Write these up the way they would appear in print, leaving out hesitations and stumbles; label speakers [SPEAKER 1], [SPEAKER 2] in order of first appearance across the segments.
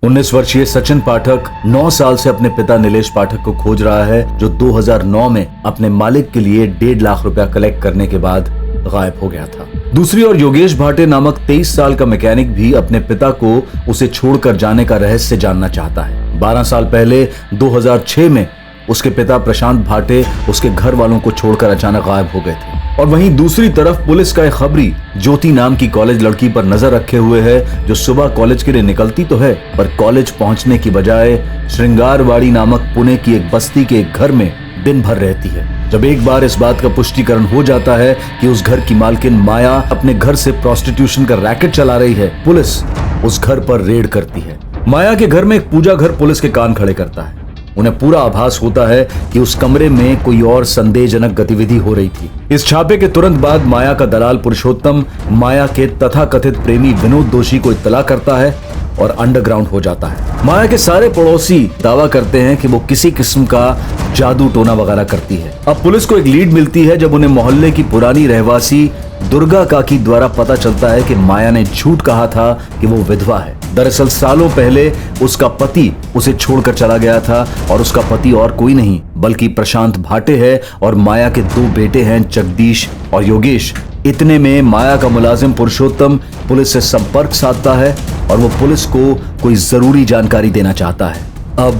[SPEAKER 1] 19 वर्षीय सचिन पाठक 9 साल से अपने पिता नीलेश पाठक को खोज रहा है, जो 2009 में अपने मालिक के लिए 1.5 लाख रुपया कलेक्ट करने के बाद गायब हो गया था। दूसरी ओर योगेश भाटे नामक 23 साल का मैकेनिक भी अपने पिता को उसे छोड़कर जाने का रहस्य जानना चाहता है। 12 साल पहले 2006 में उसके पिता प्रशांत भाटे उसके घर वालों को छोड़कर अचानक गायब हो गए थे। और वहीं दूसरी तरफ पुलिस का एक खबरी ज्योति नाम की कॉलेज लड़की पर नजर रखे हुए है, जो सुबह कॉलेज के लिए निकलती तो है, पर कॉलेज पहुंचने की बजाय श्रृंगारवाड़ी नामक पुणे की एक बस्ती के एक घर में दिन भर रहती है। जब एक बार इस बात का पुष्टिकरण हो जाता है कि उस घर की मालकिन माया अपने घर से प्रोस्टिट्यूशन का रैकेट चला रही है, पुलिस उस घर पर रेड करती है। माया के घर में एक पूजा घर पुलिस के कान खड़े करता है। उन्हें पूरा आभास होता है कि उस कमरे में कोई और संदेहजनक गतिविधि हो रही थी। इस छापे के तुरंत बाद माया का दलाल पुरुषोत्तम माया के तथाकथित प्रेमी विनोद दोषी को इत्तला करता है और अंडरग्राउंड हो जाता है। माया के सारे पड़ोसी दावा करते हैं कि वो किसी किस्म का जादू टोना वगैरह करती है। अब पुलिस को एक लीड मिलती है जब उन्हें मोहल्ले की पुरानी रहवासी दुर्गा काकी द्वारा पता चलता है कि माया ने झूठ कहा था कि वो विधवा है। दरअसल सालों पहले उसका पति उसे छोड़कर चला गया था और उसका पति और कोई नहीं बल्कि प्रशांत भाटे है और माया के 2 बेटे हैं, जगदीश और योगेश। इतने में माया का मुलाजिम पुरुषोत्तम पुलिस से संपर्क साधता है और वो पुलिस को कोई जरूरी जानकारी देना चाहता है। अब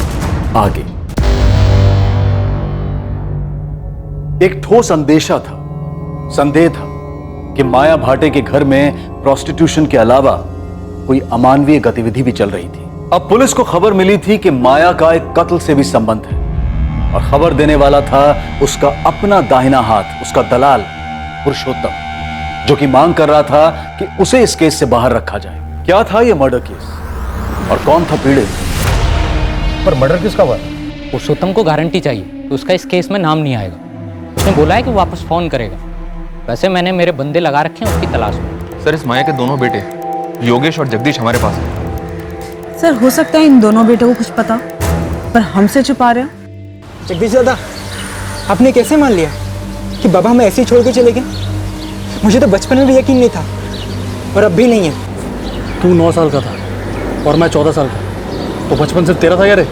[SPEAKER 1] आगे एक ठोस अंदेशा था, संदेह था कि माया भाटे के घर में प्रोस्टिट्यूशन के अलावा कोई अमानवीय गतिविधि भी चल रही थी। अब पुलिस को खबर मिली थी कि माया का एक कत्ल से भी संबंध है और खबर देने वाला था उसका अपना दाहिना हाथ, उसका दलाल पुरुषोत्तम, जो कि मांग कर रहा था कि उसे इस केस से बाहर रखा जाए। क्या था यह मर्डर केस और कौन था पीड़ित?
[SPEAKER 2] पर मर्डर किसका हुआ?
[SPEAKER 3] पुरुषोत्तम को गारंटी चाहिए कि उसका इस केस में नाम नहीं आएगा। उसने बोला है कि वापस फोन करेगा। वैसे मैंने मेरे बंदे लगा रखे हैं उसकी तलाश में।
[SPEAKER 4] सर, इस माया के दोनों बेटे योगेश और जगदीश हमारे पास हैं।
[SPEAKER 5] सर, हो सकता है इन दोनों बेटों को कुछ पता, पर हमसे छुपा रहे हैं।
[SPEAKER 6] जगदीश दादा, आपने कैसे मान लिया कि बाबा हमें ऐसे ही छोड़ के चले गए? मुझे तो बचपन में भी यकीन नहीं था और अब भी नहीं है।
[SPEAKER 2] तू 9 साल का था और मैं 14 साल का, तो बचपन से तेरा था यार।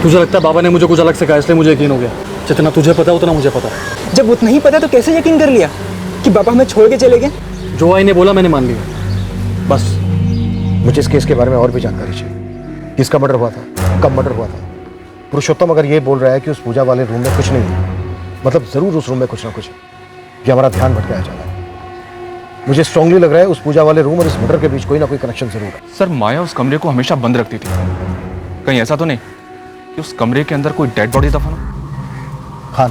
[SPEAKER 2] तुझे लगता है बाबा ने मुझे कुछ अलग से कहा इसलिए मुझे यकीन हो गया? जितना तुझे पता है उतना मुझे पता है।
[SPEAKER 6] जब उतना ही पता तो कैसे यकीन कर लिया कि बाबा हमें छोड़ के चले गए?
[SPEAKER 2] जो आई ने बोला मैंने मान लिया, बस।
[SPEAKER 7] मुझे इस केस के बारे में और भी जानकारी चाहिए। किसका मर्डर हुआ था, कब मर्डर हुआ था? पुरुषोत्तम अगर ये बोल रहा है कि उस पूजा वाले रूम में कुछ नहीं है, मतलब जरूर उस रूम में कुछ ना कुछ है। ये हमारा ध्यान भटकाया जा रहा है। मुझे स्ट्रांगली लग रहा है उस पूजा वाले रूम और इस मर्डर के बीच कोई ना कोई कनेक्शन जरूर है।
[SPEAKER 4] सर, माया उस कमरे को हमेशा बंद रखती थी। कहीं ऐसा तो नहीं कि उस कमरे के अंदर कोई डेड बॉडी दफन हो?
[SPEAKER 7] खान,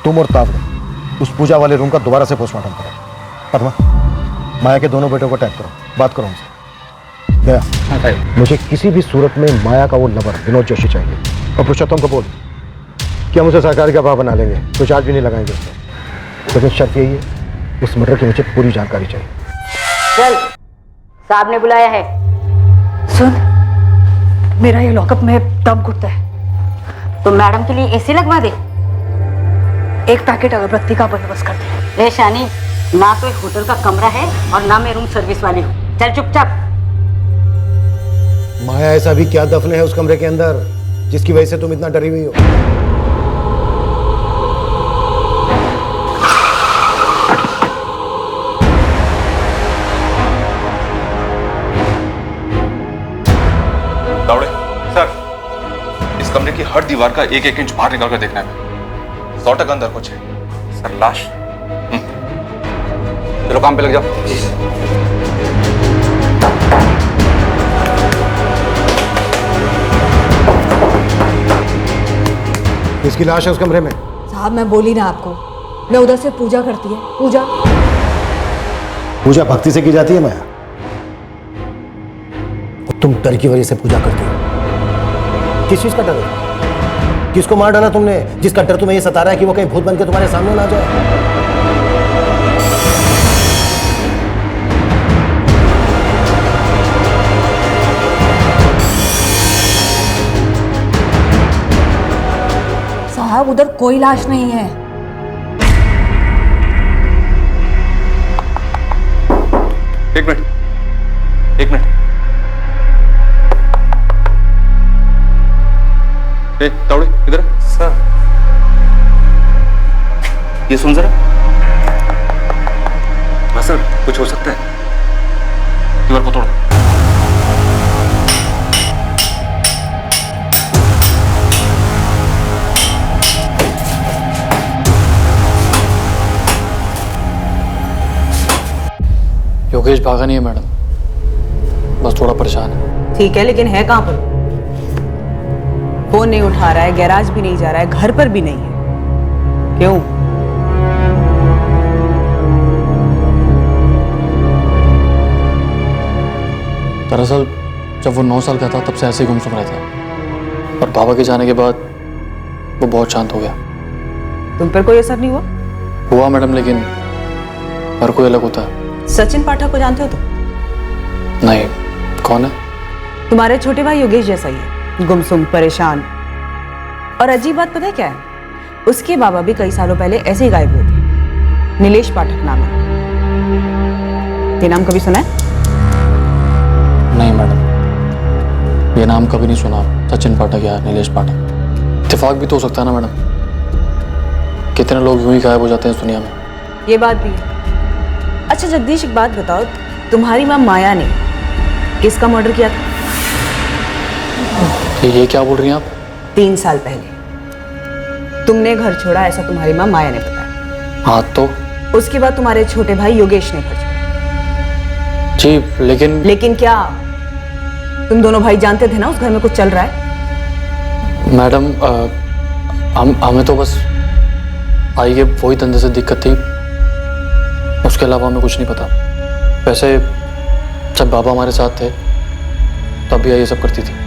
[SPEAKER 7] तुम और तावड़े उस पूजा वाले रूम का दोबारा से पोस्टमार्टम करो। पद्मा, माया के दोनों बेटों को टैग करो, बात करो उनसे। गया, मुझे किसी भी सूरत में माया का वो लवर विनोद जोशी चाहिए। और पुरुषोत्तम को बोल कि हम उसे सरकारी गवाह बना लेंगे, कोई चार्ज भी नहीं लगाएंगे उसमें। लेकिन शर्त यही है, उस मर्डर की मुझे पूरी जानकारी चाहिए।
[SPEAKER 8] चल, साहब ने बुलाया है।
[SPEAKER 5] सुन, मेरा ये लॉकअप में दम घुटता है,
[SPEAKER 8] तो मैडम के लिए एसी लगवा दे।
[SPEAKER 5] एक पैकेट अगरबत्ती का बंदोबस्त कर दे।
[SPEAKER 8] रे शानी, ना कोई होटल का कमरा है और ना मैं रूम सर्विस वाली हूँ। चल चुपचाप।
[SPEAKER 7] माया, ऐसा भी क्या दफन है उस कमरे के अंदर जिसकी वजह से तुम इतना डरी हुई हो?
[SPEAKER 4] दावड़े सर, इस कमरे की हर दीवार का 1-1 इंच बाहर निकाल कर देखना है। 100% अंदर कुछ है। सर, लाश। चलो काम पे लग जाओ।
[SPEAKER 7] किसकी लाश है उस कमरे में?
[SPEAKER 5] साहब, मैं बोली ना आपको, मैं उधर से पूजा करती है। पूजा
[SPEAKER 7] पूजा भक्ति से की जाती है माया, तुम डर की वजह से पूजा करती हो। किस चीज का डर है? किसको मार डाला तुमने जिसका डर तुम्हें ये सता रहा है कि वो कहीं भूत बन के तुम्हारे सामने ना आ जाए?
[SPEAKER 5] साहब, उधर कोई लाश नहीं है।
[SPEAKER 4] एक मिनट ए तावड़े इधर सर। ये सुन जरा। हाँ सर, कुछ हो सकता है। दीवार को तोड़ो।
[SPEAKER 2] योगेश भागा नहीं है मैडम, बस थोड़ा परेशान है।
[SPEAKER 5] ठीक है, लेकिन है कहाँ पर? फोन नहीं उठा रहा है, गैराज भी नहीं जा रहा है, घर पर भी नहीं है। क्यों?
[SPEAKER 2] दरअसल जब वो 9 साल का था तब से ऐसे ही गुमसुम रहता है, और बाबा के जाने के बाद वो बहुत शांत हो गया।
[SPEAKER 5] तुम पर कोई असर नहीं हुआ?
[SPEAKER 2] हुआ मैडम, लेकिन हर कोई अलग होता है।
[SPEAKER 5] सचिन पाठक को जानते हो तुम?
[SPEAKER 2] नहीं, कौन है?
[SPEAKER 5] तुम्हारे छोटे भाई योगेश जैसा ही है, गुमसुम, परेशान। और अजीब बात पता है क्या है? उसके बाबा भी कई सालों पहले ऐसे ही गायब हुए थे। नीलेश पाठक नाम है। ये नाम कभी सुना है?
[SPEAKER 2] नहीं मैडम, ये नाम कभी नहीं सुना। सचिन पाठक या नीलेश पाठक, इत्तेफाक भी तो हो सकता है ना मैडम। कितने लोग यूं ही गायब हो जाते हैं इस दुनिया में।
[SPEAKER 5] ये बात भी है। अच्छा जगदीश, एक बात बताओ, तुम्हारी माँ माया ने किसका मर्डर किया था?
[SPEAKER 2] ये क्या बोल रही हैं आप?
[SPEAKER 5] 3 साल पहले तुमने घर छोड़ा, ऐसा तुम्हारी माँ माया ने बताया।
[SPEAKER 2] हाँ तो?
[SPEAKER 5] उसके बाद तुम्हारे छोटे भाई योगेश ने घर छोड़ा।
[SPEAKER 2] जी,
[SPEAKER 5] लेकिन क्या तुम दोनों भाई जानते थे ना उस घर में कुछ चल रहा है?
[SPEAKER 2] मैडम, हमें तो बस आई के वही धंधे से दिक्कत थी, उसके अलावा हमें कुछ नहीं पता। वैसे जब बाबा हमारे साथ थे तब भी ये सब करती थी।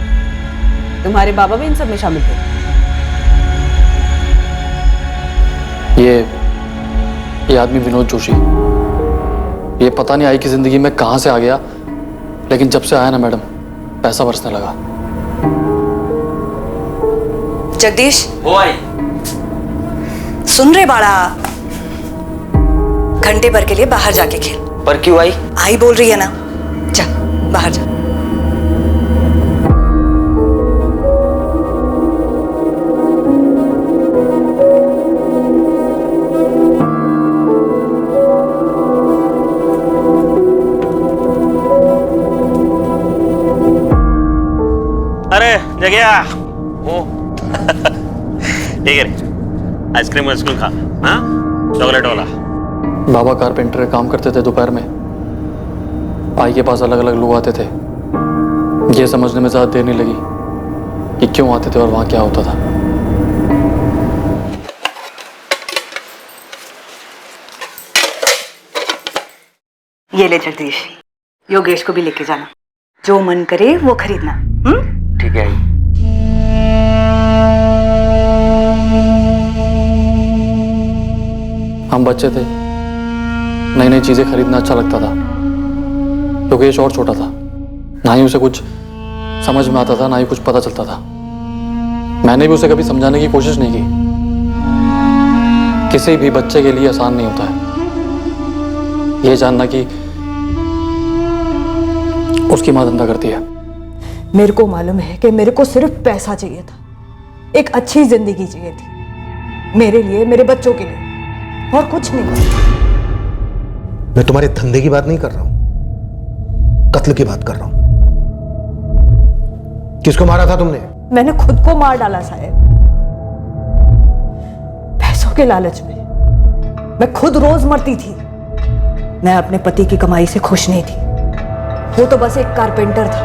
[SPEAKER 5] तुम्हारे बाबा भी इन सब में शामिल थे?
[SPEAKER 2] ये आदमी विनोद जोशी, ये पता नहीं आई की जिंदगी में कहां से आ गया, लेकिन जब से आया ना मैडम, पैसा बरसने लगा।
[SPEAKER 9] जगदीश,
[SPEAKER 10] वो आई।
[SPEAKER 9] सुन रहे बाड़ा? घंटे भर के लिए बाहर जाके खेल।
[SPEAKER 10] पर क्यों आई?
[SPEAKER 9] आई बोल रही है ना, जा बाहर जा।
[SPEAKER 10] अरे जगह वो ठीक है, आइसक्रीम वाइसक्रीम खा। हाँ, चॉकलेट वाला।
[SPEAKER 2] बाबा कारपेंटर का काम करते थे। दोपहर में आई के पास अलग अलग लोग आते थे। ये समझने में ज़्यादा देर नहीं लगी कि क्यों आते थे और वहाँ क्या होता था।
[SPEAKER 9] ये ले जगदीश, योगेश को भी लेके जाना, जो मन करे वो खरीदना।
[SPEAKER 10] ठीक है।
[SPEAKER 2] हम बच्चे थे, नई नई चीजें खरीदना अच्छा लगता था। योगेश और छोटा था, ना ही उसे कुछ समझ में आता था, ना ही कुछ पता चलता था। मैंने भी उसे कभी समझाने की कोशिश नहीं की। किसी भी बच्चे के लिए आसान नहीं होता है ये जानना कि उसकी मां धंधा करती है।
[SPEAKER 11] मेरे को मालूम है कि मेरे को सिर्फ पैसा चाहिए था, एक अच्छी जिंदगी चाहिए थी, मेरे लिए, मेरे बच्चों के लिए, और कुछ नहीं।
[SPEAKER 7] मैं तुम्हारे धंधे की बात नहीं कर रहा हूं, कत्ल की बात कर रहा हूं। किसको मारा था तुमने?
[SPEAKER 11] मैंने खुद को मार डाला साहब, पैसों के लालच में। मैं खुद रोज मरती थी। मैं अपने पति की कमाई से खुश नहीं थी। वो तो बस एक कारपेंटर था,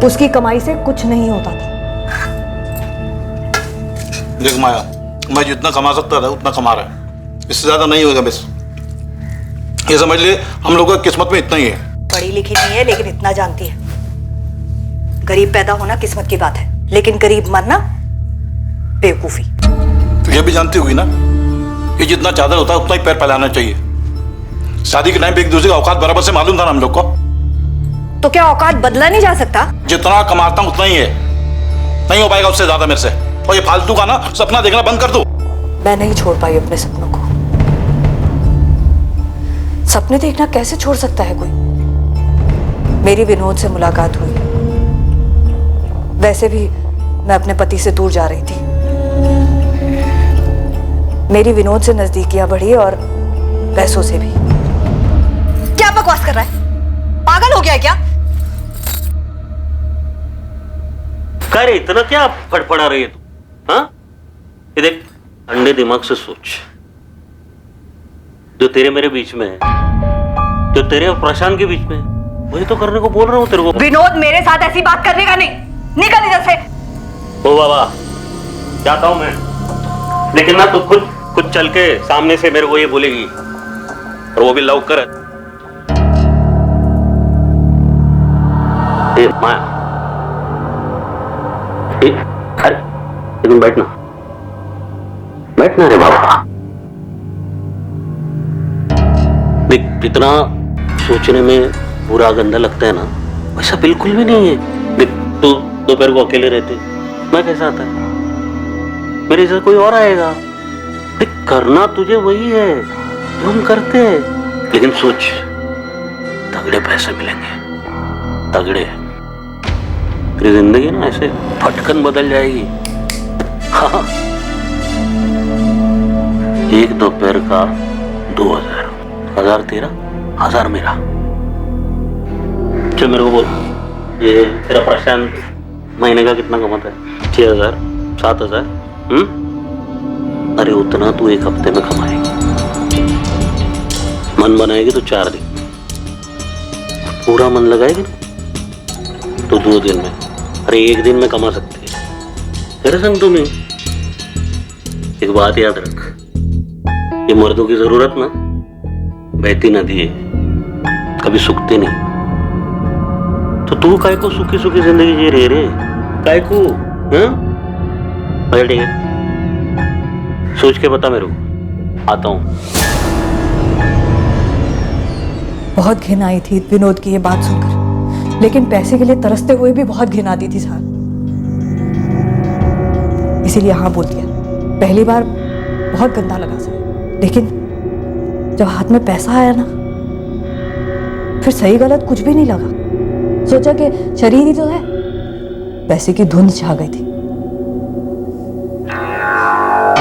[SPEAKER 11] उसकी कमाई से कुछ नहीं होता था।
[SPEAKER 12] देख माया, मैं जितना कमा सकता था उतना कमा रहा है, इससे ज्यादा नहीं होगा। बस ये समझ ले, हम लोगों की किस्मत में इतना ही है।
[SPEAKER 9] पढ़ी लिखी नहीं है लेकिन इतना जानती है, गरीब पैदा होना किस्मत की बात है, लेकिन गरीब मरना बेवकूफी।
[SPEAKER 12] तो ये भी जानती होगी ना कि जितना चादर होता है उतना ही पैर फैलाना चाहिए। शादी के टाइम पे एक दूसरे का औकात बराबर से मालूम था ना हम लोग को।
[SPEAKER 9] तो क्या औकात बदला नहीं जा सकता?
[SPEAKER 12] जितना कमाता हूं उतना ही है, नहीं हो पाएगा उससे ज्यादा मेरे से। और ये फालतू का ना सपना देखना बंद कर दो।
[SPEAKER 9] मैं नहीं छोड़ पाई अपने सपनों को। सपने देखना कैसे छोड़ सकता है कोई? मेरी विनोद से मुलाकात हुई, वैसे भी मैं अपने पति से दूर जा रही थी। मेरी विनोद से नजदीकियां बढ़ी और पैसों से भी। क्या बकवास कर रहा है? पागल हो गया है क्या?
[SPEAKER 10] कह रहे इतना क्या फड़फड़ा रही है तू? हाँ, ये देख, ठंडे दिमाग से सोच। जो तेरे मेरे बीच में है, जो तेरे और प्रशांत के बीच में है, वही तो करने को बोल रहा हूँ तेरे को।
[SPEAKER 9] विनोद, मेरे साथ ऐसी बात करने का नहीं। निकल इधर से।
[SPEAKER 10] ओ बाबा, जाता हूँ मैं, लेकिन ना तू खुद चल के सामने से मेरे को ये बोलेगी, और वो भी लव कर। माया, अरे लेकिन बैठना रे बाबा। देख, इतना सोचने में बुरा गंदा लगता है ना, वैसा बिल्कुल भी नहीं है। देख, तू दोपहर को अकेले रहते, मैं कैसा आता है, मेरे साथ कोई और आएगा। देख, करना तुझे वही है जो हम करते हैं, लेकिन सोच, तगड़े पैसे मिलेंगे, तगड़े। तेरी जिंदगी ना ऐसे फटकन बदल जाएगी। हाँ, एक दोपहर का 2000, 1000 तेरा, 1000 मेरा। चल मेरे को बोल, ये तेरा प्रशांत महीने का कितना कमाता है? 6000, 7000? अरे उतना तू एक हफ्ते में कमाएगी। मन बनाएगी तो 4 दिन, पूरा मन लगाएगी ना तो 2 दिन में, अरे 1 दिन में कमा सकती है। मेरे संग तुम्हें एक बात याद रख, ये मर्दों की जरूरत ना बहती नदी है, कभी सूखती नहीं। तो तू काय को सुखी सुखी जिंदगी जी रहे रे, काय को? ठीक है, सोच के बता मेरे को, आता हूं।
[SPEAKER 11] बहुत घिन आई थी विनोद की ये बात सुनकर, लेकिन पैसे के लिए तरसते हुए भी बहुत घिन आती थी साहब, इसीलिए हाँ बोल दिया। पहली बार बहुत गंदा लगा सर, लेकिन जब हाथ में पैसा आया ना, फिर सही गलत कुछ भी नहीं लगा। सोचा कि शरीर ही तो है। पैसे की धुंध छा गई थी,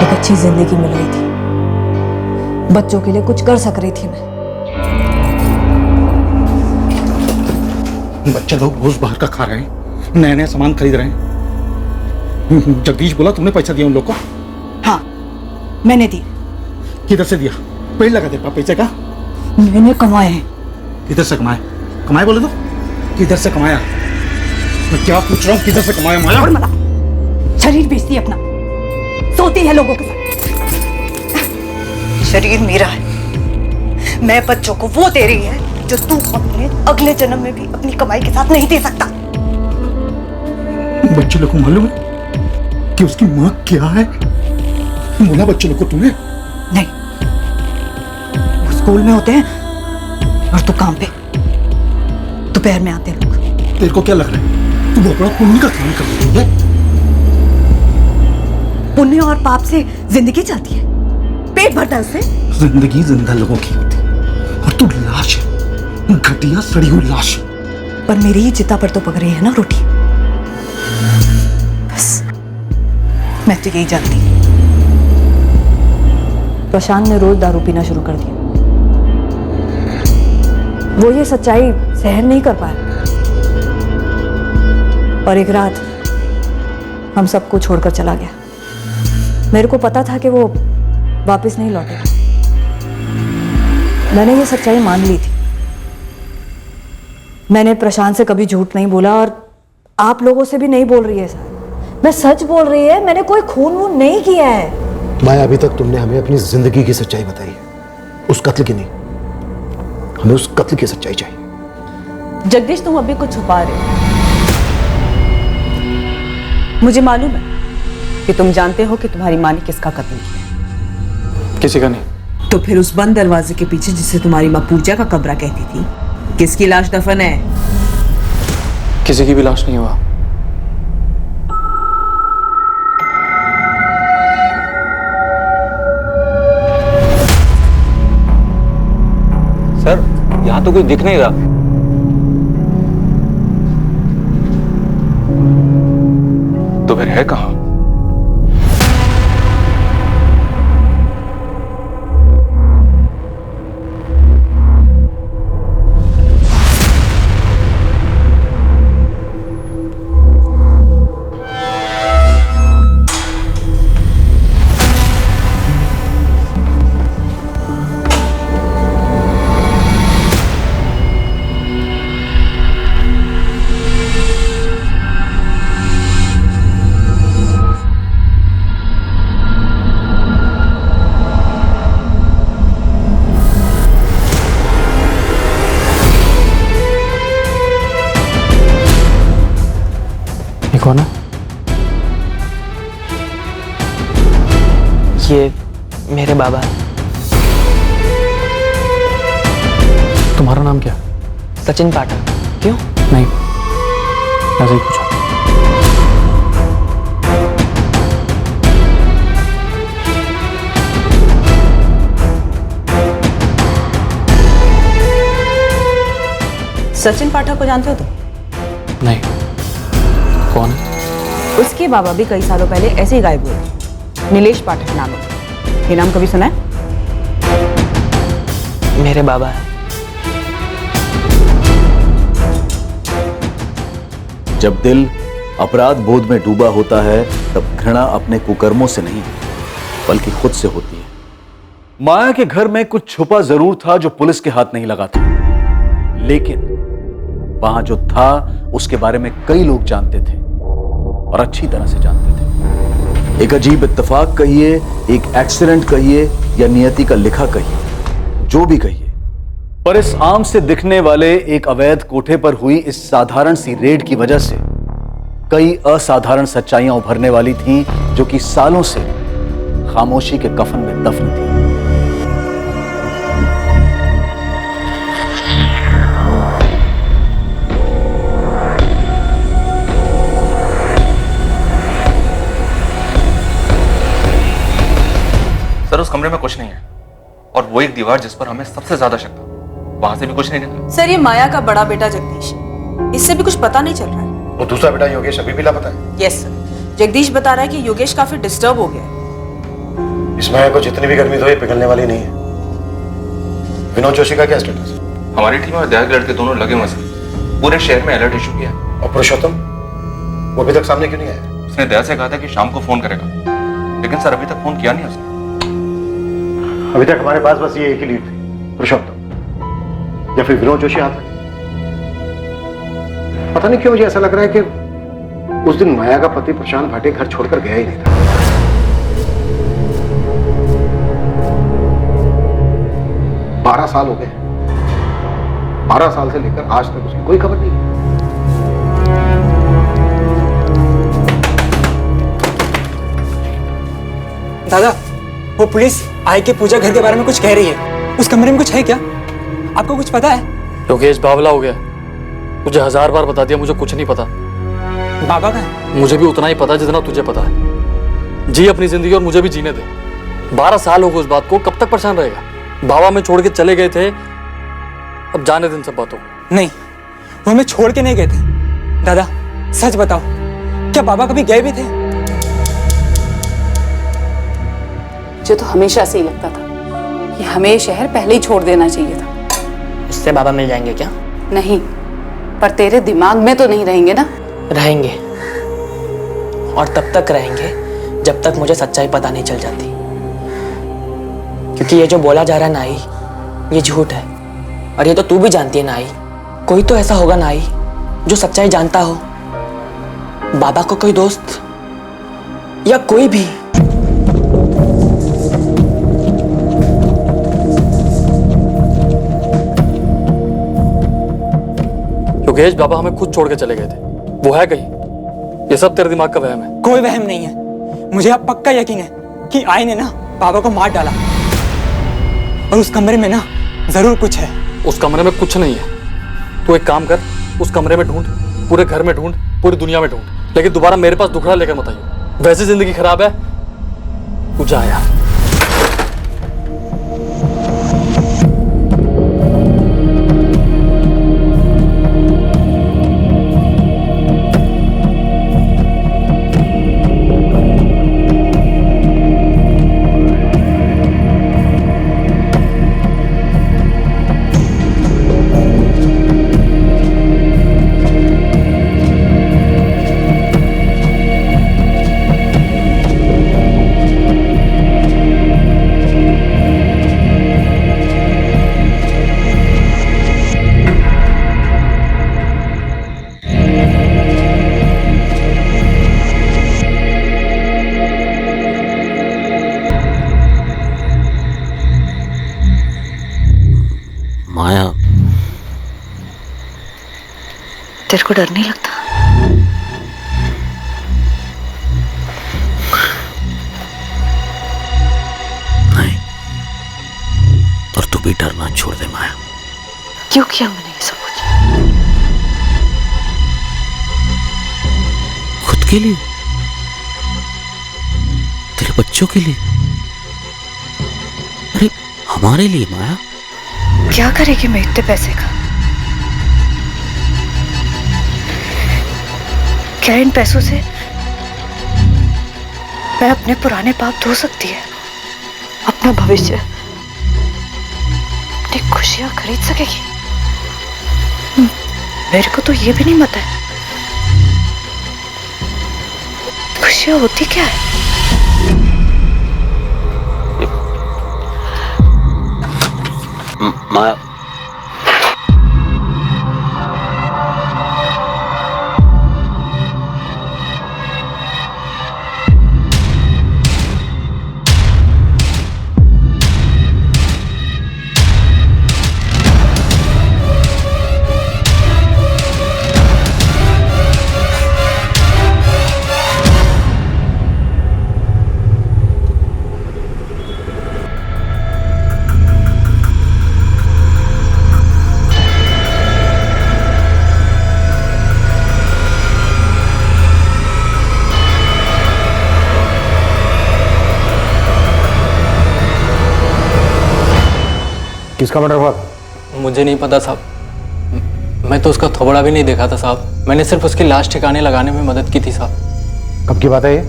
[SPEAKER 11] एक अच्छी जिंदगी मिल रही थी, बच्चों के लिए कुछ कर सक रही थी मैं।
[SPEAKER 12] बच्चे लोग रोज बाहर का खा रहे हैं, नए नए सामान खरीद रहे हैं। जगदीश बोला तुमने पैसा दिया उन लोग को?
[SPEAKER 11] हाँ, मैंने दिया।
[SPEAKER 12] किधर से दिया? पेड़ लगा दे पैसे का?
[SPEAKER 11] मैंने कमाए हैं।
[SPEAKER 12] किधर से कमाए? कमाए बोले तो किधर से कमाया? मैं क्या पूछ रहा हूँ, किधर से कमाया? माया,
[SPEAKER 11] और मला शरीर बेचती है अपना, सोती है लोगों के साथ।
[SPEAKER 9] शरीर मेरा है, मैं बच्चों को वो दे रही है जो तू अपने अगले जन्म में भी अपनी कमाई के साथ नहीं दे सकता।
[SPEAKER 12] बच्चे लोग को मालूम है कि उसकी माँ क्या है? बोला बच्चे लोग को तूने?
[SPEAKER 11] नहीं, वो स्कूल में होते हैं और तू काम पे, दोपहर में आते हैं लोग।
[SPEAKER 12] तेरे को क्या लग रहा है तू बहुत बड़ा पुण्य का काम कर रही है?
[SPEAKER 11] पुण्य और पाप से जिंदगी चलती है, पेट भरता है उससे।
[SPEAKER 12] जिंदगी जिंदा लोगों की होती है और तू लाश है, घटिया सड़ी हुई लाश।
[SPEAKER 11] पर मेरी ही चिता पर तो पक रही है ना रोटी। बस मैं तो यही जानती। प्रशांत ने रोज दारू पीना शुरू कर दिया। वो ये सच्चाई सहन नहीं कर पाया और एक रात हम सबको छोड़कर चला गया। मेरे को पता था कि वो वापस नहीं लौटेगा। मैंने ये सच्चाई मान ली थी। मैंने प्रशांत से कभी झूठ नहीं बोला और आप लोगों से भी नहीं बोल रही है सर। मैं सच बोल रही है, मैंने कोई खून वून नहीं किया है।
[SPEAKER 7] माया, अभी तक तुमने हमें अपनी जिंदगी की सच्चाई बताई है, उस कत्ल की नहीं। हमें उस कत्ल की सच्चाई चाहिए।
[SPEAKER 5] जगदीश, तुम अभी कुछ छुपा रहे हो। मुझे मालूम है कि तुम जानते हो कि तुम्हारी माँ ने किसका कत्ल किया।
[SPEAKER 2] किसी का नहीं।
[SPEAKER 5] तो फिर उस बंद दरवाजे के पीछे, जिसे तुम्हारी माँ पूजा का कब्र कहती थी, किसकी लाश दफन है?
[SPEAKER 2] किसी की भी लाश नहीं हुआ।
[SPEAKER 13] सर, यहाँ तो कोई दिख नहीं रहा।
[SPEAKER 4] तो फिर है कहां?
[SPEAKER 2] कौन है?
[SPEAKER 14] ये मेरे बाबा हैं।
[SPEAKER 2] तुम्हारा नाम क्या?
[SPEAKER 14] सचिन पाठक। क्यों?
[SPEAKER 2] नहीं, ऐसे ही पूछा।
[SPEAKER 5] सचिन पाठक को जानते हो तुम?
[SPEAKER 2] नहीं, कौन है?
[SPEAKER 5] उसके बाबा भी कई सालों पहले ऐसे ही गायब हुए थे। नीलेश पाठक नाम है। ये नाम कभी सुना है?
[SPEAKER 14] मेरे बाबा हैं।
[SPEAKER 1] जब दिल अपराध बोध में डूबा होता है तब घृणा अपने कुकर्मों से नहीं बल्कि खुद से होती है। माया के घर में कुछ छुपा जरूर था जो पुलिस के हाथ नहीं लगा था, लेकिन वहां जो था उसके बारे में कई लोग जानते थे और अच्छी तरह से जानते थे। एक अजीब इत्तेफाक कहिए, एक एक्सीडेंट कहिए या नियति का लिखा कहिए, जो भी कहिए, पर इस आम से दिखने वाले एक अवैध कोठे पर हुई इस साधारण सी रेड की वजह से कई असाधारण सच्चाइयां उभरने वाली थीं जो कि सालों से खामोशी के कफन में दफन थी।
[SPEAKER 4] सर उस कमरे में कुछ नहीं है और वो एक दीवार जिस पर हमें सबसे ज्यादा शक था, वहां से भी कुछ नहीं निकला।
[SPEAKER 5] सर ये माया का बड़ा बेटा जगदीश, इससे भी कुछ पता नहीं चल रहा है।
[SPEAKER 7] वो दूसरा बेटा योगेश अभी भी लापता है?
[SPEAKER 5] यस सर, जगदीश बता रहा है कि योगेश काफी डिस्टर्ब हो गया है।
[SPEAKER 7] इस माया को जितनी भी गर्मी धोए पिघलने वाली नहीं है। विनोद जोशी का क्या स्टेटस?
[SPEAKER 4] हमारी टीम में विधायक लड़के दोनों लगे हुए हैं, पूरे शहर में अलर्ट इशू किया।
[SPEAKER 7] और पुरुषोत्तम वो अभी तक सामने क्यों नहीं आया?
[SPEAKER 4] उसने दया से कहा था कि शाम को फोन करेगा, लेकिन सर अभी तक फोन किया नहीं उसने।
[SPEAKER 7] अभी तक हमारे पास बस ये एक ही लीड थी, पुरुषोत्तम या फिर विनोद जोशी हाथ में। पता नहीं क्यों मुझे ऐसा लग रहा है कि उस दिन माया का पति प्रशांत भाटे घर छोड़कर गया ही नहीं था। 12 साल हो गए, 12 साल से लेकर आज तक उसकी कोई खबर नहीं है।
[SPEAKER 6] दादा, वो पुलिस आई के पूजा घर के बारे में कुछ कह रही है। उस कमरे में कुछ है क्या? आपको कुछ पता है?
[SPEAKER 2] योगेश बावला हो गया। मुझे 1000 बार बता दिया, मुझे कुछ नहीं पता।
[SPEAKER 6] बाबा का है?
[SPEAKER 2] मुझे भी उतना ही पता जितना तुझे पता है। जी अपनी जिंदगी और मुझे भी जीने दे। 12 साल हो गए उस बात को, कब तक परेशान रहेगा? बाबा में छोड़ के चले गए थे, अब जाने दिन सब बातों।
[SPEAKER 6] नहीं, वो हमें छोड़ के नहीं गए थे। दादा सच बताओ, क्या बाबा कभी गए भी थे?
[SPEAKER 5] मुझे तो हमेशा से ही लगता था कि हमें शहर पहले ही छोड़ देना चाहिए था।
[SPEAKER 14] उससे बाबा मिल जाएंगे क्या?
[SPEAKER 5] नहीं, पर तेरे दिमाग में तो नहीं रहेंगे ना?
[SPEAKER 14] रहेंगे, और तब तक रहेंगे जब तक मुझे सच्चाई पता नहीं चल जाती। क्योंकि ये जो बोला जा रहा है नाई, ये झूठ है, और ये तो तू भी जानती है नाई। कोई तो ऐसा होगा नाई जो सच्चाई जानता हो, बाबा को कोई दोस्त या कोई भी।
[SPEAKER 2] योगेश बाबा हमें खुद छोड़ के चले गए थे, वो है कहीं? ये सब तेरे दिमाग का वहम है।
[SPEAKER 6] कोई वहम नहीं है, मुझे अब पक्का यकीन है कि आई ने ना बाबा को मार डाला, और उस कमरे में ना जरूर कुछ है।
[SPEAKER 2] उस कमरे में कुछ नहीं है। तू एक काम कर, उस कमरे में ढूंढ, पूरे घर में ढूंढ, पूरी दुनिया में ढूंढ, लेकिन दोबारा मेरे पास दुखड़ा लेकर मत आइयो। वैसे जिंदगी खराब है, तू जा यार।
[SPEAKER 9] तेरे को डर नहीं लगता?
[SPEAKER 10] नहीं, और तू भी डरना छोड़ दे माया।
[SPEAKER 9] क्यों किया मैंने ये सब कुछ?
[SPEAKER 10] खुद के लिए, तेरे बच्चों के लिए, अरे हमारे लिए माया।
[SPEAKER 9] क्या करेगी मैं इतने पैसे का? क्या इन पैसों से मैं अपने पुराने पाप धो सकती है? अपना भविष्य, अपनी खुशियां खरीद सकेगी? मेरे को तो ये भी नहीं पता है खुशियां होती क्या है।
[SPEAKER 10] माया,
[SPEAKER 7] किसका मर्डर हुआ?
[SPEAKER 2] मुझे नहीं पता साहब, मैं तो उसका थोबड़ा भी नहीं देखा था साहब। मैंने सिर्फ उसकी लाश ठिकाने लगाने में मदद की थी साहब।
[SPEAKER 7] कब की बात है ये?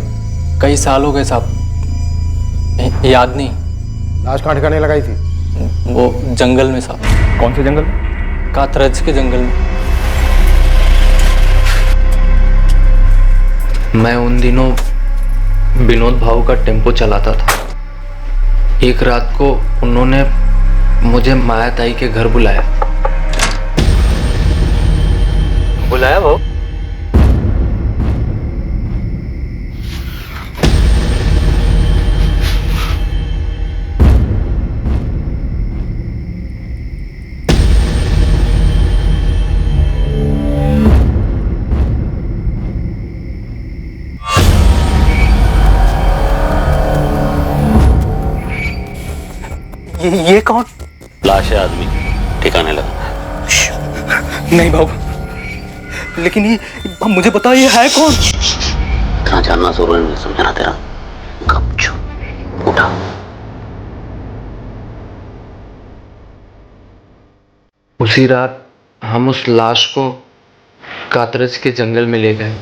[SPEAKER 2] कई साल हो गए साहब, याद नहीं।
[SPEAKER 7] लाश कहाँ ठिकाने लगाई थी?
[SPEAKER 2] वो जंगल में साहब।
[SPEAKER 13] कौन से जंगल?
[SPEAKER 2] कातरज के जंगल में। मैं उन दिनों विनोद भाऊ का टेम्पो चलाता था। एक रात को उन्होंने मुझे माया ताई के घर बुलाया। भाऊ? ये कौन?
[SPEAKER 10] लाश है आदमी, ठिकाने लगा।
[SPEAKER 2] नहीं बाबू, लेकिन ये मुझे बताओ ये है कौन?
[SPEAKER 10] इतना जानना जरूरी नहीं समझना तेरा। गपचुप उठा।
[SPEAKER 2] उसी रात हम उस लाश को कातरज के जंगल में ले गए।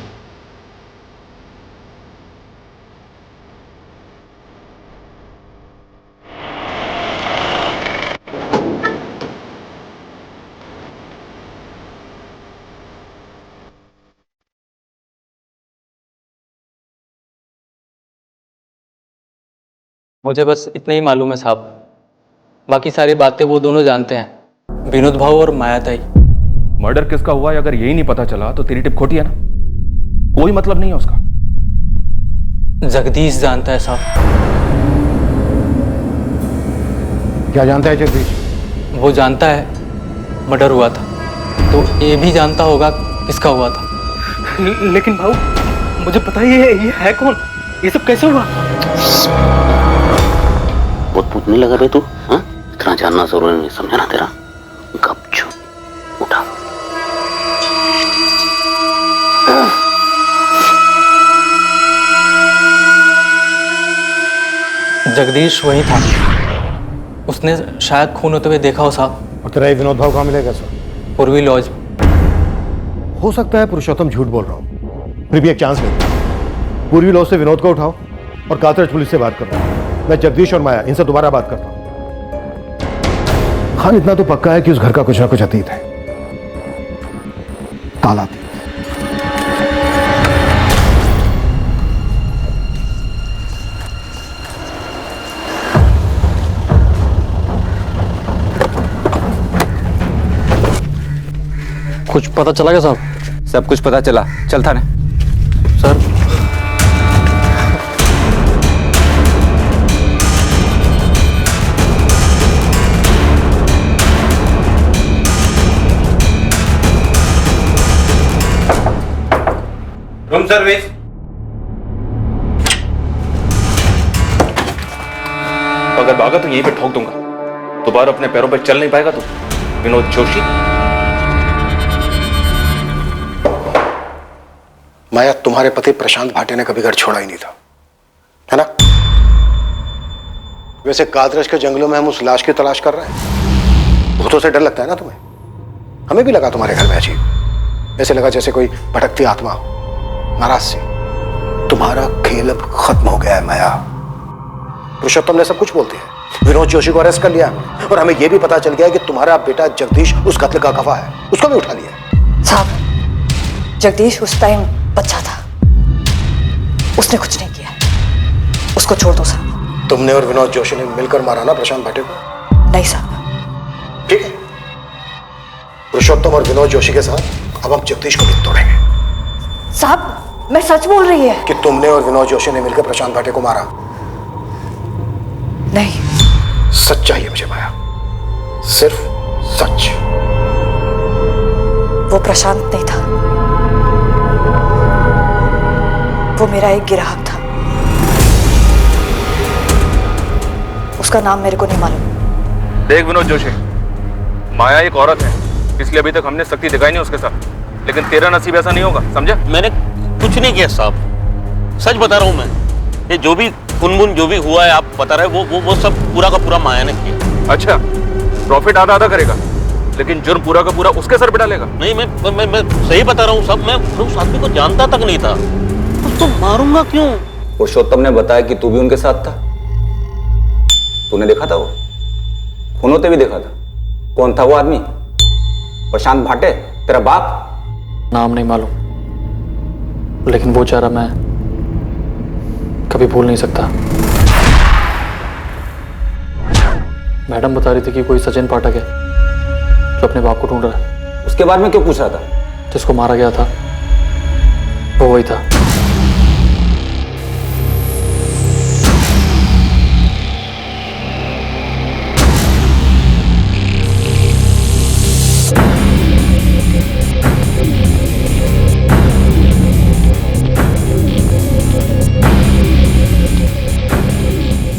[SPEAKER 2] मुझे बस इतना ही मालूम है साहब, बाकी सारी बातें वो दोनों जानते हैं, विनोद भाऊ और माया ताई।
[SPEAKER 13] मर्डर किसका हुआ है अगर यही नहीं पता चला तो तेरी टिप खोटी है ना, कोई मतलब नहीं है उसका।
[SPEAKER 2] जगदीश जानता है साहब।
[SPEAKER 7] क्या जानता है जगदीश?
[SPEAKER 2] वो जानता है मर्डर हुआ था, तो ये भी जानता होगा किसका हुआ था। लेकिन भाऊ मुझे बताइए ये है कौन? ये सब कैसे हुआ?
[SPEAKER 10] बहुत पूछने लगा बे तू, हाँ? इतना जानना जरूरी नहीं समझा ना तेरा। गपचुप उठा।
[SPEAKER 2] जगदीश वही था, उसने शायद खून होते हुए देखा हो साहब।
[SPEAKER 7] और तेरा ये विनोद भाव कहाँ मिलेगा सर?
[SPEAKER 2] पूर्वी लॉज।
[SPEAKER 7] हो सकता है पुरुषोत्तम झूठ बोल रहा हूँ, फिर भी एक चांस लेते हैं। पूर्वी लॉज से विनोद को उठाओ और कातरज पुलिस से बात करो। मैं जगदीश और माया इनसे दोबारा बात करता हूँ। खान इतना तो पक्का है कि उस घर का कुछ ना कुछ अतीत है, काला अतीत।
[SPEAKER 2] कुछ पता चला क्या साहब?
[SPEAKER 13] सब कुछ पता चला, चल थाने।
[SPEAKER 2] Sir
[SPEAKER 4] room service. अगर भागा तो यहीं पे ठोक दूंगा, दोबारा अपने पैरों पर चल नहीं पाएगा तू। विनोद जोशी।
[SPEAKER 7] माया, तुम्हारे पति प्रशांत भाटे ने कभी घर छोड़ा ही नहीं था, है ना? वैसे कादरश के जंगलों में हम उस लाश की तलाश कर रहे हैं। भूतों से डर लगता है ना तुम्हें? हमें भी लगा तुम्हारे घर में अजीब, ऐसे लगा जैसे कोई भटकती आत्मा हो, नाराज सी। तुम्हारा खेल अब खत्म हो गया है माया। पुरुषोत्तम ने सब कुछ बोल दिया। विनोद जोशी को अरेस्ट कर लिया हमने, और हमें यह भी पता चल गया कि तुम्हारा बेटा जगदीश उस कत्ल का गवाह है, उसको भी उठा लिया।
[SPEAKER 11] साहब, जगदीश उस टाइम बच्चा था, उसने कुछ नहीं किया, उसको छोड़ दो साहब।
[SPEAKER 7] तुमने और विनोद जोशी ने मिलकर मारा ना प्रशांत भाटे को?
[SPEAKER 11] नहीं साहब।
[SPEAKER 7] ठीक है, पुरुषोत्तम और विनोद जोशी के साथ अब हम जगदीश को भी तोड़ेंगे।
[SPEAKER 11] साहब, मैं सच बोल रही है
[SPEAKER 7] कि तुमने और विनोद जोशी ने मिलकर प्रशांत भाटे को मारा?
[SPEAKER 11] नहीं।
[SPEAKER 7] सच चाहिए मुझे माया, सिर्फ सच।
[SPEAKER 11] वो प्रशांत नहीं था, वो मेरा एक ग्राहक था। उसका नाम मेरे को नहीं मालूम।
[SPEAKER 4] देख विनोद जोशी, माया एक औरत है, इसलिए अभी तक हमने सख्ती दिखाई नहीं उसके साथ, लेकिन तेरा नसीब ऐसा नहीं होगा, समझा?
[SPEAKER 10] मैंने कुछ नहीं किया साहब, सच बता रहा हूं मैं। ये जो भी खुनबुन जो भी हुआ है, आप बता रहे वो सब पूरा का पूरा माया ने किया।
[SPEAKER 4] अच्छा, प्रॉफिट आधा आधा करेगा, लेकिन जुर्म पूरा का पूरा उसके सर पे डालेगा?
[SPEAKER 10] नहीं, मैं सही बता रहा हूँ साहब, मैं उस आदमी को जानता तक नहीं था, उसको मारूंगा क्यों?
[SPEAKER 15] पुरुषोत्तम ने बताया कि तू भी उनके साथ था। तूने देखा था वो? खून होते भी देखा था। कौन था वो आदमी? प्रशांत भाटे, तेरा बाप?
[SPEAKER 2] नाम नहीं मालूम, लेकिन वो चेहरा मैं कभी भूल नहीं सकता। मैडम बता रही थी कि कोई सचिन पाठक है जो अपने बाप को ढूंढ रहा है।
[SPEAKER 15] उसके बारे में क्यों पूछ रहा था?
[SPEAKER 2] जिसको मारा गया था वो वही था।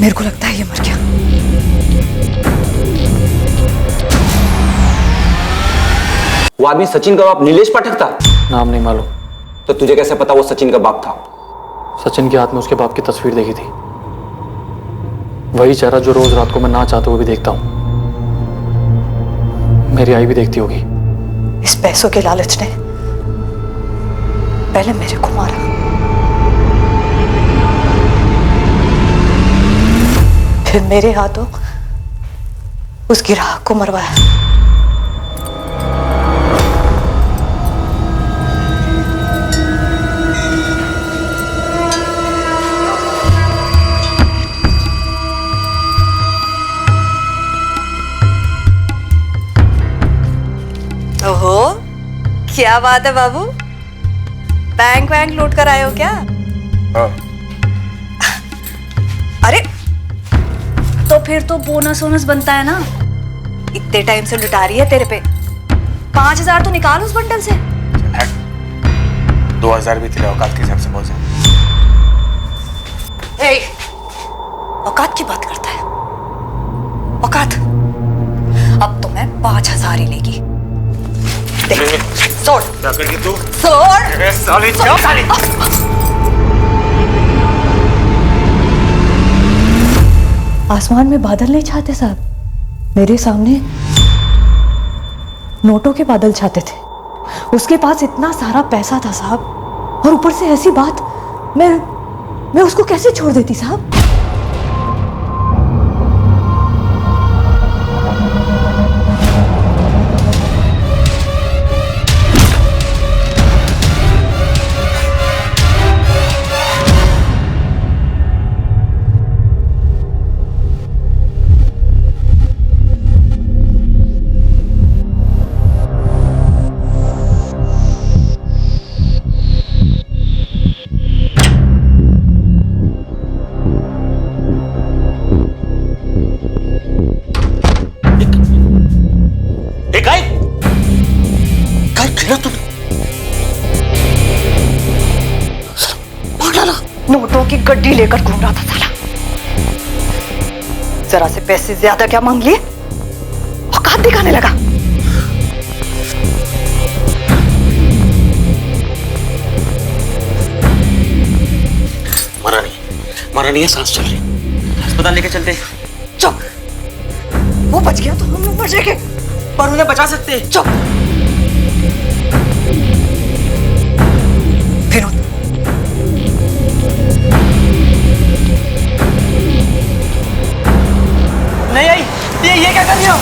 [SPEAKER 11] मेरे को लगता है ये मर गया।
[SPEAKER 15] वो आदमी सचिन का बाप नीलेश पाठक था?
[SPEAKER 2] नाम नहीं मालूम।
[SPEAKER 15] तो तुझे कैसे पता वो सचिन का बाप था?
[SPEAKER 2] सचिन के हाथ में उसके बाप की तस्वीर देखी थी, वही चेहरा जो रोज रात को मैं ना चाहते हुए भी देखता हूं। मेरी आई भी देखती होगी।
[SPEAKER 11] इस पैसों के लालच ने पहले मेरे को मारा, फिर मेरे हाथों उस ग्राहक को मरवाया। ओहो, क्या बात है बाबू, बैंक वैंक लूट कर आए हो क्या?
[SPEAKER 12] हाँ।
[SPEAKER 11] अरे तो फिर तो बोनस वोनस बनता है ना, इतने टाइम से लुटा रही है तेरे पे। 5,000 तो निकाल उस बंडल से।
[SPEAKER 12] 2,000 भी तेरे औकात के हिसाब से बहुत है।
[SPEAKER 11] औकात की बात करता है? औकात? अब तो मैं 5,000 ही लेगी। देख, छोड़।
[SPEAKER 12] क्या कर रही तू?
[SPEAKER 11] छोड़।
[SPEAKER 12] साली, क्या साली?
[SPEAKER 11] आसमान में बादल नहीं छाते साहब, मेरे सामने नोटों के बादल छाते थे। उसके पास इतना सारा पैसा था साहब, और ऊपर से ऐसी बात। मैं उसको कैसे छोड़ देती साहब?
[SPEAKER 9] नोटों की गड्डी लेकर घूम रहा था साला। जरा से पैसे ज्यादा क्या मांग लिए, औकात दिखाने लगा।
[SPEAKER 10] मरा नहीं है, सांस चल रही। अस्पताल लेके चलते।
[SPEAKER 9] चुप, वो बच गया तो हम लोग बच जाएंगे।
[SPEAKER 14] पर उन्हें बचा सकते।
[SPEAKER 9] चुप। विनोद,
[SPEAKER 14] नहीं आई, ये क्या कर रही हो?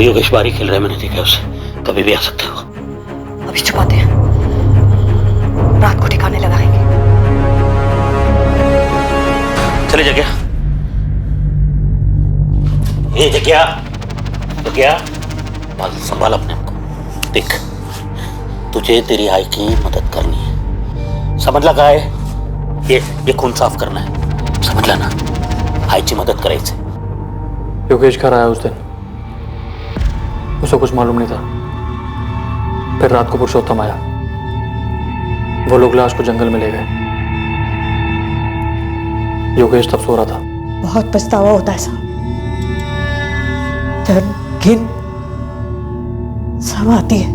[SPEAKER 10] योगेश बारी खेल रहा है, मैंने देखा उसे, कभी भी आ सकता है वो।
[SPEAKER 9] अभी छुपाते हैं, रात को ठिकाने लगाएंगे।
[SPEAKER 10] चले जगह, ये जगह संभाल अपने आप को। देख, तुझे तेरी आई की मदद करनी है, समझ लगा है? ये खून साफ करना है, समझ लेना। आई की मदद करे इसे।
[SPEAKER 2] योगेश घर आया उस दिन, उसे कुछ मालूम नहीं था। फिर रात को पुरुषोत्तम आया, वो लोग लाश को जंगल में ले गए। योगेश तब सो रहा था।
[SPEAKER 11] बहुत पछतावा होता है साहब, डर घिन सब आती है,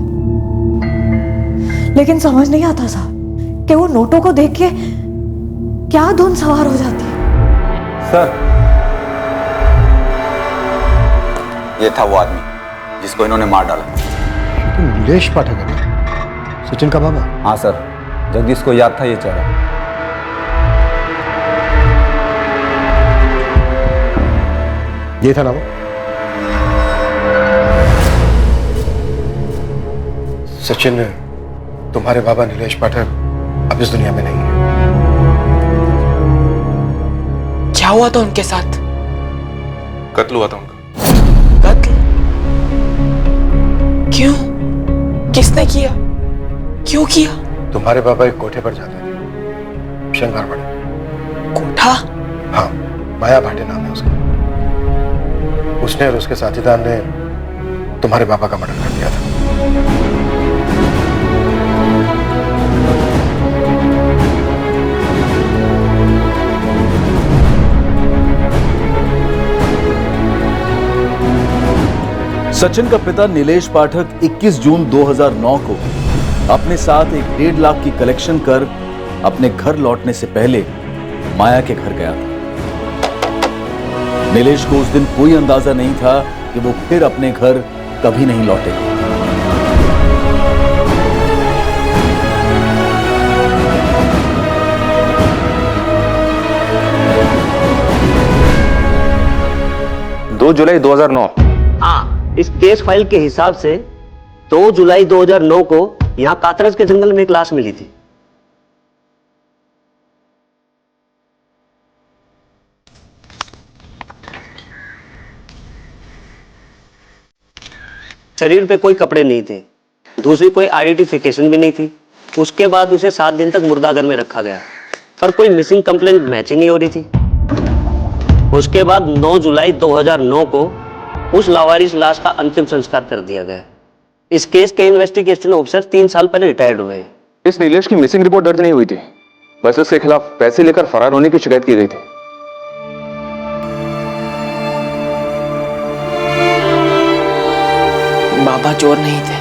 [SPEAKER 11] लेकिन समझ नहीं आता साहब कि वो नोटों को देख के क्या धुन सवार हो जाती है।
[SPEAKER 15] सर, ये था वो आदमी जिसको इन्होंने मार डाला।
[SPEAKER 7] तो नीलेश पाठक है, सचिन का बाबा?
[SPEAKER 15] हाँ सर, जगदीश को याद था ये चेहरा।
[SPEAKER 7] ये था ना वो? सचिन, तुम्हारे बाबा नीलेश पाठक अब इस दुनिया में नहीं है।
[SPEAKER 14] क्या हुआ था उनके साथ?
[SPEAKER 4] कत्ल हुआ था उनका।
[SPEAKER 14] कत्ल? क्यों? किसने किया? क्यों किया?
[SPEAKER 7] तुम्हारे बाबा एक कोठे पर जाते थे, शंगारवाड़ी।
[SPEAKER 14] कोठा?
[SPEAKER 7] हाँ, माया भाटे नाम है उसका। उसने और उसके साथीदार ने तुम्हारे बाबा का मर्डर कर दिया था।
[SPEAKER 1] सचिन का पिता नीलेश पाठक 21 जून 2009 को अपने साथ एक 1.5 लाख की कलेक्शन कर अपने घर लौटने से पहले माया के घर गया था। नीलेश को उस दिन कोई अंदाजा नहीं था कि वो फिर अपने घर कभी नहीं लौटेगा।
[SPEAKER 13] जुलाई 2009।
[SPEAKER 10] हाँ, इस केस फाइल के हिसाब से 2 जुलाई 2009 को यहां कातरज के जंगल में एक लाश मिली थी। शरीर पे कोई कपड़े नहीं थे, दूसरी कोई आइडेंटिफिकेशन भी नहीं थी। उसके बाद उसे 7 दिन तक मुर्दाघर में रखा गया, पर कोई मिसिंग कंप्लेंट मैचिंग नहीं हो रही थी। उसके बाद 9 जुलाई 2009 को उस लावारिस लाश का अंतिम संस्कार कर दिया गया। इस केस के इन्वेस्टिगेशन ऑफिसर 3 साल पहले रिटायर्ड हुए हैं।
[SPEAKER 13] इस नीलेश की मिसिंग रिपोर्ट दर्ज नहीं हुई थी, बस उसके खिलाफ पैसे लेकर फरार होने की शिकायत की गई थी।
[SPEAKER 14] बाबा चोर नहीं थे,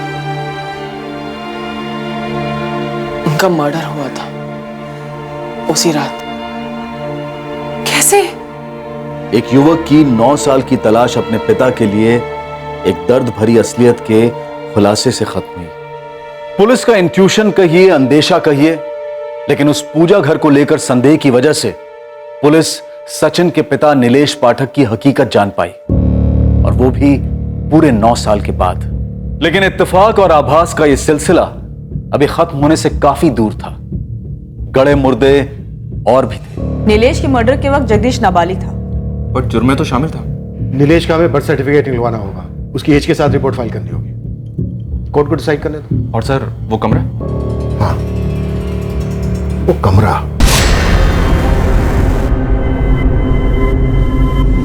[SPEAKER 14] उनका मर्डर हुआ था उसी रात।
[SPEAKER 5] कैसे?
[SPEAKER 1] एक युवक की 9 साल की तलाश अपने पिता के लिए एक दर्द भरी असलियत के खुलासे से खत्म हुई। पुलिस का इंट्यूशन कहिए, अंदेशा कहिए, लेकिन उस पूजा घर को लेकर संदेह की वजह से पुलिस सचिन के पिता नीलेश पाठक की हकीकत जान पाई, और वो भी पूरे 9 साल के बाद। लेकिन इत्तेफाक और आभास का यह सिलसिला अभी खत्म होने से काफी दूर था। गड़े मुर्दे और भी थे।
[SPEAKER 5] नीलेश के मर्डर के वक्त जगदीश नाबालिग था,
[SPEAKER 4] पर जुर्म में तो शामिल था।
[SPEAKER 7] नीलेश का हमें बर्थ सर्टिफिकेट निकलवाना होगा, उसकी एज के साथ रिपोर्ट फाइल करनी होगी। कोर्ट को डिसाइड करने दो।
[SPEAKER 13] और सर वो कमरा?
[SPEAKER 7] हाँ, वो कमरा।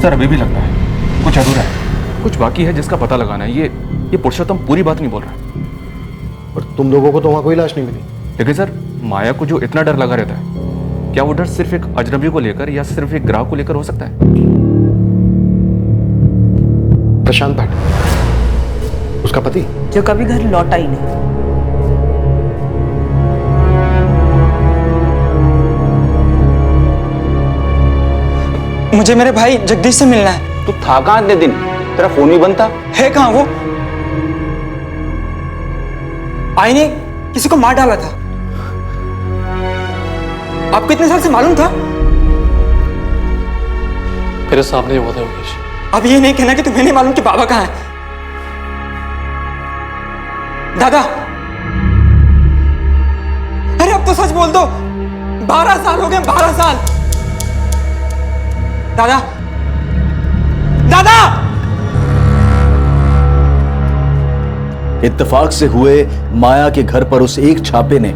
[SPEAKER 13] सर अभी भी लगता है कुछ अधूरा है, कुछ बाकी है जिसका पता लगाना है। ये पुरुषोत्तम पूरी बात नहीं बोल रहा है।
[SPEAKER 7] और तुम लोगों को तो वहां कोई लाश नहीं मिली।
[SPEAKER 13] लेकिन सर माया को जो इतना डर लगा रहता है, क्या वो डर सिर्फ एक अजनबी को लेकर या सिर्फ एक ग्राहक को लेकर हो सकता है?
[SPEAKER 7] प्रशांत भाटे, उसका पति,
[SPEAKER 5] जो कभी घर लौटा ही नहीं।
[SPEAKER 6] मुझे मेरे भाई जगदीश से मिलना है।
[SPEAKER 15] तू था कहाँ इतने दिन? तेरा फोन भी बंद था।
[SPEAKER 6] है कहाँ वो? आई ने किसी को मार डाला था। आपको इतने साल से मालूम था?
[SPEAKER 2] मेरे सामने ही हुआ था योगेश।
[SPEAKER 6] अब ये नहीं कहना कि तुम्हें नहीं मालूम कि बाबा कहाँ है। दादा, अरे अब तो सच बोल दो। 12 साल हो गए, 12 साल। दादा, दादा!
[SPEAKER 1] इत्तेफाक से हुए माया के घर पर उस एक छापे ने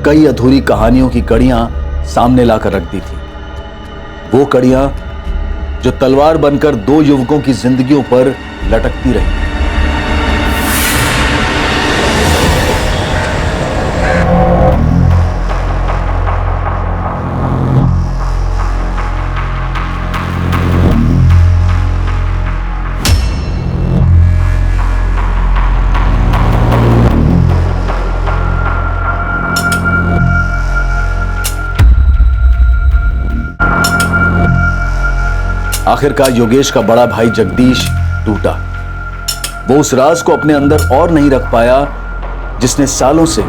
[SPEAKER 1] कई अधूरी कहानियों की कड़ियां सामने लाकर रख दी थी। वो कड़ियां जो तलवार बनकर दो युवकों की जिंदगियों पर लटकती रही। आखिरकार योगेश का बड़ा भाई जगदीश टूटा। वो उस राज को अपने अंदर और नहीं रख पाया जिसने सालों से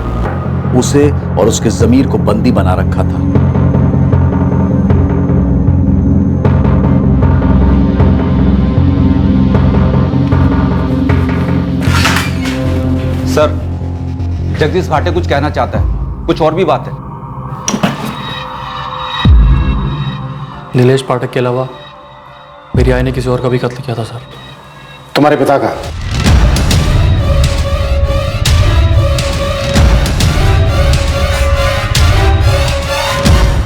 [SPEAKER 1] उसे और उसके जमीर को बंदी बना रखा था।
[SPEAKER 15] सर, जगदीश भाटे कुछ कहना चाहता है, कुछ और भी बात है।
[SPEAKER 2] नीलेश पाठक के अलावा मेरी आई ने किसी और का भी कत्ल किया था सर।
[SPEAKER 7] तुम्हारे पिता का?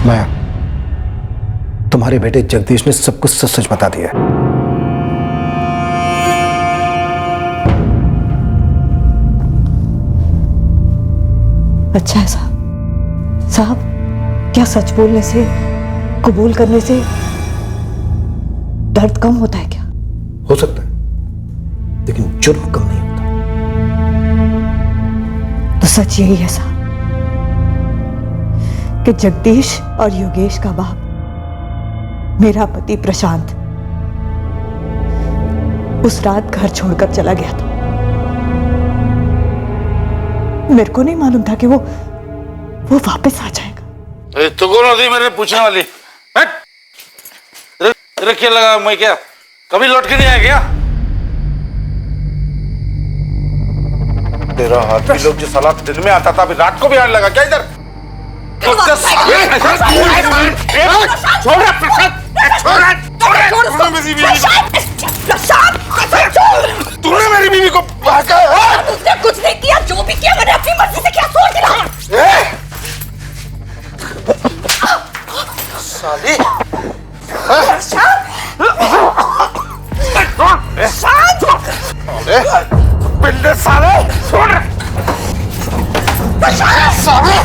[SPEAKER 7] माया, तुम्हारे बेटे जगदीश ने सब कुछ सच सच बता दिया।
[SPEAKER 11] अच्छा है साहब। साहब, क्या सच बोलने से, कबूल करने से दर्द कम होता है क्या?
[SPEAKER 7] हो सकता है, लेकिन जुर्म कम नहीं होता।
[SPEAKER 11] तो सच यही है साहब कि जगदीश और योगेश का बाप मेरा पति प्रशांत उस रात घर छोड़कर चला गया था। मेरे को नहीं मालूम था कि वो वापस आ जाएगा।
[SPEAKER 12] तो कौन होती मैंने पूछने वाली? तेरे क्या लगा मैं क्या कभी लौट के नहीं आया क्या? तेरा हाथ भी लोग जिस हालात दिन में आता था अभी रात को भी आने लगा क्या इधर? तूने मेरी बीवी को
[SPEAKER 11] उसने कुछ नहीं किया, जो भी किया मैंने अपनी मर्जी से किया। छोड़ दिया
[SPEAKER 12] साली। पिंडे साले छोड़ साले।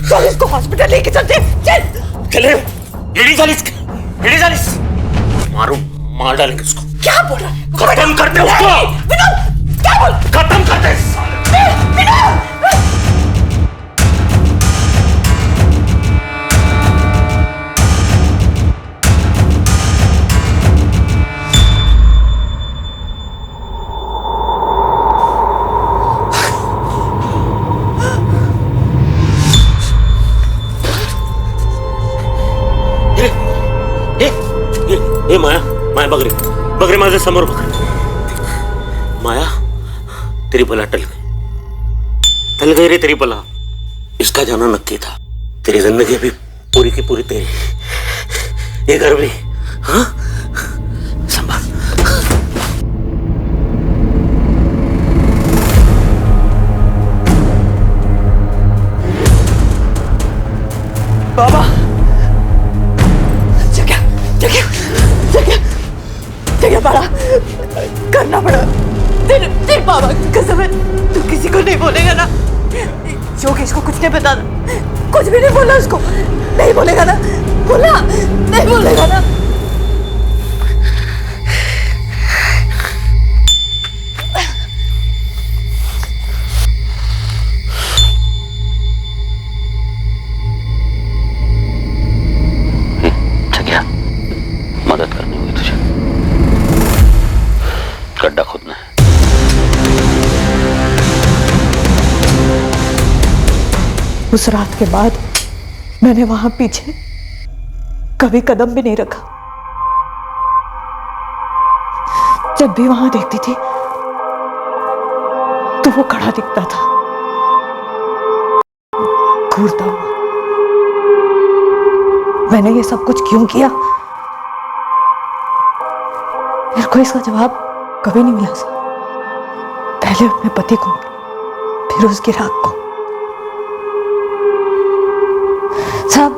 [SPEAKER 11] चल इसको हॉस्पिटल लेके चलते। चल
[SPEAKER 12] चले। मारो, मार डालेंगे उसको।
[SPEAKER 11] क्या बोल रहा है?
[SPEAKER 12] खत्म कर दे उसको।
[SPEAKER 11] विनोद, क्या बोल?
[SPEAKER 12] खत्म कर दे साले।
[SPEAKER 11] विनोद!
[SPEAKER 10] ए माया, माया बकरी बकरी माझे समोर बकरी. माया तेरी बला टल गई रे तेरी बला. इसका जाना नक्की था. तेरी जिंदगी भी पूरी की पूरी तेरी. ये घर भी हाँ संभाल.
[SPEAKER 11] बाबा जगह जगह जगह जगह बड़ा करना पड़ा. तेरे बाबा कसम है तू किसी को नहीं बोलेगा ना. योगेश को कुछ नहीं पता ना. कुछ भी नहीं बोला उसको. नहीं बोलेगा ना. बोला नहीं बोलेगा ना.
[SPEAKER 10] मदद करनी होगी तुझे. गड्ढा खोदना है.
[SPEAKER 11] उस रात के बाद मैंने वहां पीछे कभी कदम भी नहीं रखा. जब भी वहां देखती थी तो वो खड़ा दिखता था, घूरता हुआ. मैंने ये सब कुछ क्यों किया, मेरे को इसका जवाब कभी नहीं मिला. पहले अपने पति को, फिर उसकी राख को. साहब,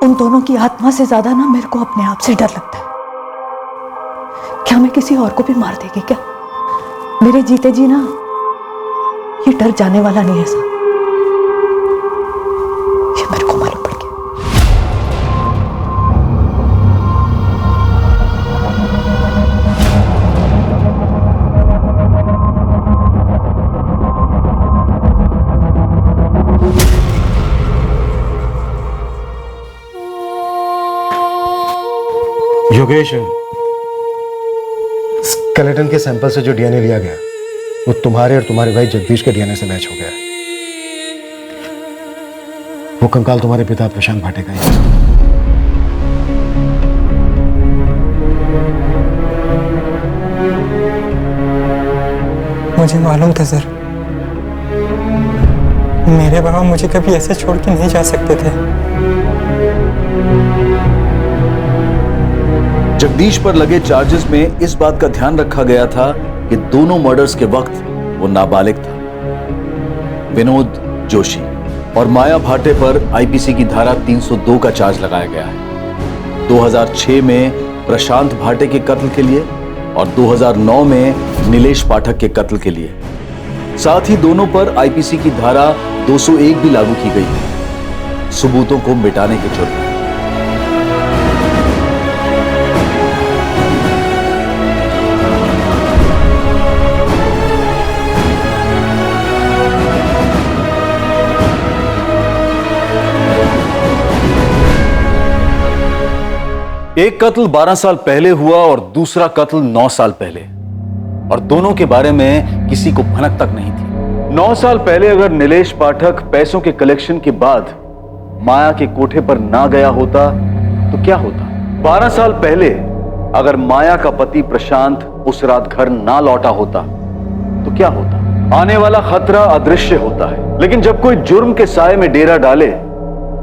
[SPEAKER 11] उन दोनों की आत्मा से ज्यादा ना मेरे को अपने आप से डर लगता है. क्या मैं किसी और को भी मार देगी क्या? मेरे जीते जी ना ये डर जाने वाला नहीं है साहब. ये मेरे को मालूम पड़ गया.
[SPEAKER 7] योगेश, स्केलेटन के सैंपल से जो डीएनए लिया गया वो तुम्हारे और तुम्हारे भाई जगदीश के डीएनए से मैच हो गया. वो कंकाल तुम्हारे पिता प्रशांत भाटे का ही है.
[SPEAKER 6] मुझे मालूम था सर. मेरे बाबा मुझे कभी ऐसे छोड़ के नहीं जा सकते थे.
[SPEAKER 1] जगदीश पर लगे चार्जेस में इस बात का ध्यान रखा गया था कि दोनों मर्डर्स के वक्त वो नाबालिग था. विनोद जोशी और माया भाटे पर आईपीसी की धारा 302 का चार्ज लगाया गया है. 2006 में प्रशांत भाटे के कत्ल के लिए और 2009 में नीलेश पाठक के कत्ल के लिए. साथ ही दोनों पर आईपीसी की धारा 201 भी लागू की गई है, सबूतों को मिटाने के जुर्म. एक कत्ल 12 साल पहले हुआ और दूसरा कत्ल 9 साल पहले, और दोनों के बारे में किसी को भनक तक नहीं थी. 9 साल पहले अगर नीलेश पाठक पैसों के कलेक्शन के बाद माया के कोठे पर ना गया होता तो क्या होता? 12 साल पहले अगर माया का पति प्रशांत उस रात घर ना लौटा होता तो क्या होता? आने वाला खतरा अदृश्य होता है, लेकिन जब कोई जुर्म के साए में डेरा डाले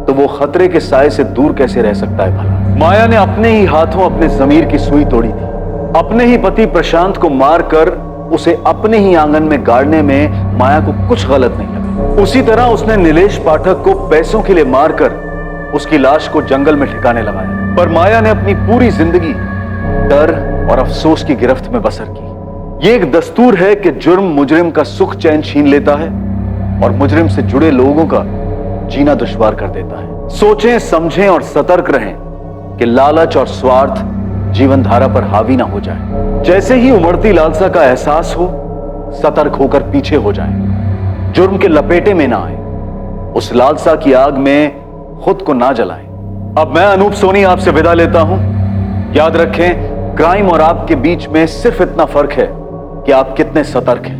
[SPEAKER 1] तो वो खतरे के साए से दूर कैसे रह सकता है भला? माया ने अपने ही हाथों अपने जमीर की सुई तोड़ी थी. अपने ही पति प्रशांत को मारकर उसे अपने ही आंगन में गाड़ने में माया को कुछ गलत नहीं लगा. उसी तरह उसने नीलेश पाठक को पैसों के लिए मारकर उसकी लाश को जंगल में ठिकाने लगाया. पर माया ने अपनी पूरी जिंदगी डर और अफसोस की गिरफ्त में बसर की. ये एक दस्तूर है कि जुर्म मुजरिम का सुख चैन छीन लेता है और मुजरिम से जुड़े लोगों का जीना दुश्वार कर देता है. सोचें, समझें और सतर्क रहें कि लालच और स्वार्थ जीवन धारा पर हावी ना हो जाए. जैसे ही उमड़ती लालसा का एहसास हो, सतर्क होकर पीछे हो जाएं. जुर्म के लपेटे में ना आए, उस लालसा की आग में खुद को ना जलाएं. अब मैं अनूप सोनी आपसे विदा लेता हूं. याद रखें, क्राइम और आपके बीच में सिर्फ इतना फर्क है कि आप कितने सतर्क हैं.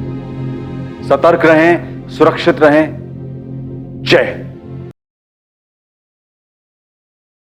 [SPEAKER 1] सतर्क रहें, सुरक्षित रहें. जय हिंद.